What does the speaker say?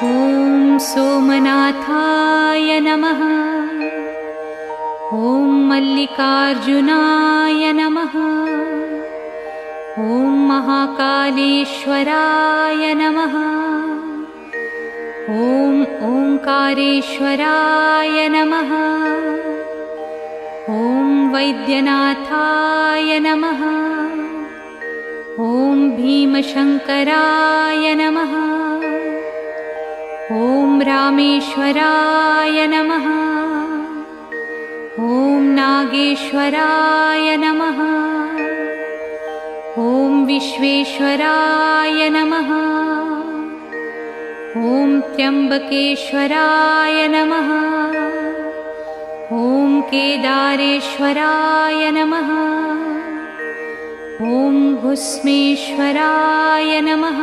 ॐ सोमनाथाय नमः। ॐ मल्लिकार्जुनाय नमः। ॐ महाकालेश्वराय नमः। ॐ ओंकारेश्वराय नमः। ॐ वैद्यनाथाय नमः। ॐ भीमशंकराय नमः। ॐ रामेश्वराय नमः। ॐ नागेश्वराय नमः। ॐ विश्वेश्वराय नमः। ॐ त्र्यंबकेश्वराय नमः। ॐ केदारेश्वराय नमः। ॐ भुस्मेश्वराय नमः।